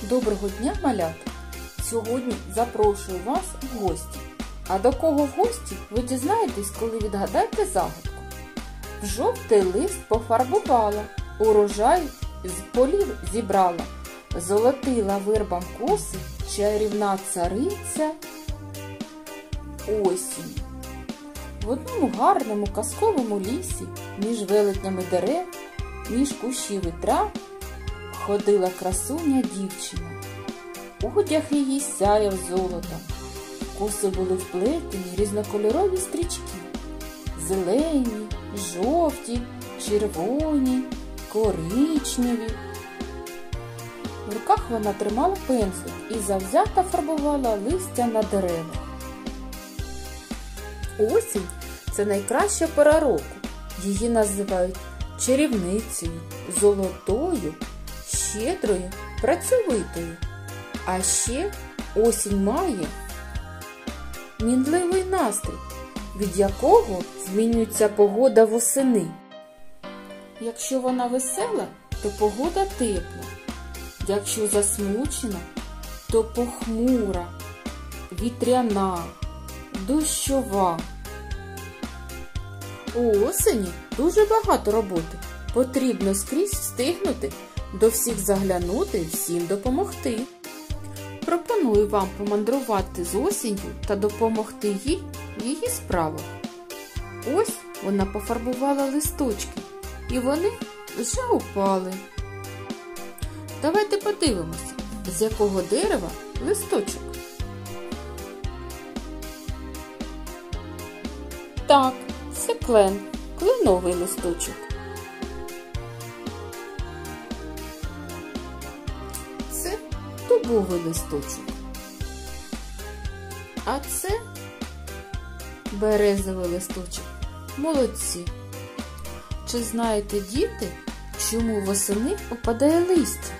Доброго дня, малята! Сьогодні запрошую вас в гості. А до кого в гості ви дізнаєтесь, коли відгадаєте загадку. В жовтий лист пофарбувала, урожай з полів зібрала, золотила вирбам коси, чарівна цариця осінь. В одному гарному казковому лісі, між велетнями дерев, між кущів і трав, ходила красуня дівчина. Одяг її сяяв золотом. Коси були вплетені різнокольорові стрічки. Зелені, жовті, червоні, коричневі. В руках вона тримала пензлик і завзято фарбувала листя на деревах. Осінь – це найкраща пора року. Її називають чарівницею, золотою, щедрою, працьовитою. А ще осінь має мінливий настрій, від якого змінюється погода восени. Якщо вона весела, то погода тепла. Якщо засмучена, то похмура, вітряна, дощова. У осені дуже багато роботи. Потрібно скрізь встигнути, до всіх заглянути і всім допомогти. Пропоную вам помандрувати з осінню та допомогти їй в її справах. Ось вона пофарбувала листочки, і вони вже упали. Давайте подивимося, з якого дерева листочок. Так, це клен, кленовий листочок. Це дубовий листочок. А це березовий листочок. Молодці! Чи знаєте, діти, чому восени опадає листя?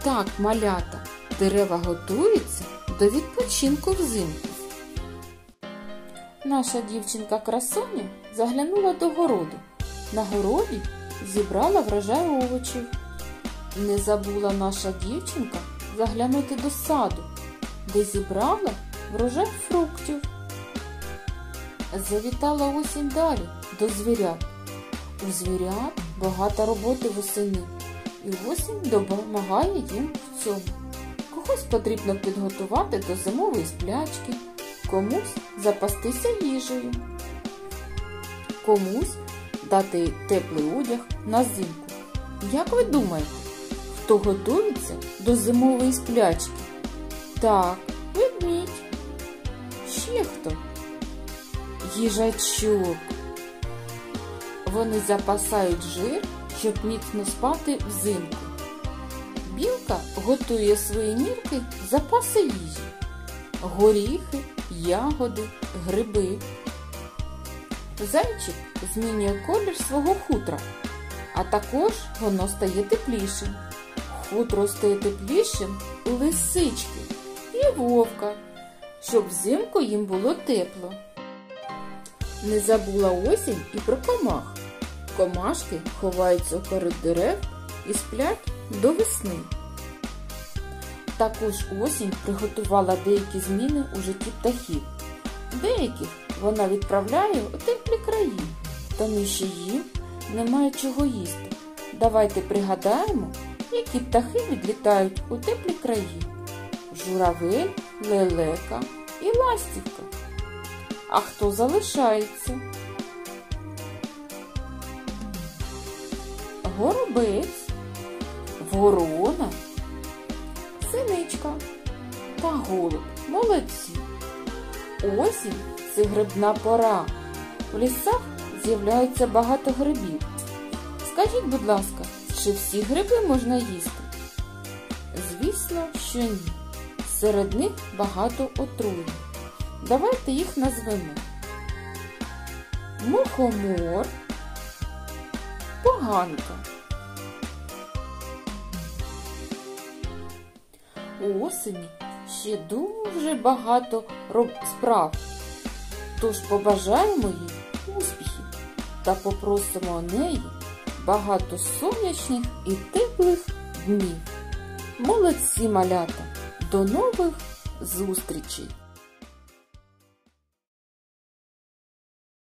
Так, малята, дерева готуються до відпочинку взимку. Наша дівчинка-красуня заглянула до городу. На городі зібрала врожай овочів. Не забула наша дівчинка заглянути до саду, де зібрала врожай фруктів. Завітала осінь далі до звірят. У звірят багато роботи восени, і осінь допомагає їм в цьому. Когось потрібно підготувати до зимової сплячки, комусь запастися їжею, комусь дати теплий одяг на зимку. Як ви думаєте, хто готується до зимової сплячки? Так, ведмідь. Ще хто? Їжачок. Вони запасають жир, щоб міцно спати взимку. Білка готує свої нірки запаси їжі. Горіхи, ягоди, гриби. Зайчик змінює колір свого хутра, а також воно стає теплішим. Хутро стає теплішим у лисички і вовка, щоб взимку їм було тепло. Не забула осінь і про комах. Комашки ховаються у корі дерев і сплять до весни. Також осінь приготувала деякі зміни у житті птахів. Деяких вона відправляє у теплі краї, тому що їм немає чого їсти. Давайте пригадаємо, які птахи відлітають у теплі краї. Журавель, лелека і ластівка. А хто залишається? Горобець, ворона, синичка та голуб. Молодці! Осінь – це грибна пора. В лісах з'являється багато грибів. Скажіть, будь ласка, чи всі гриби можна їсти? Звісно, що ні. Серед них багато отруєнь. Давайте їх назвемо. Мухомор, поганка. У осені ще дуже багато справ. Тож побажаємо їй успіхів та попросимо у неї багато сонячних і теплих днів. Молодці, малята! До нових зустрічей!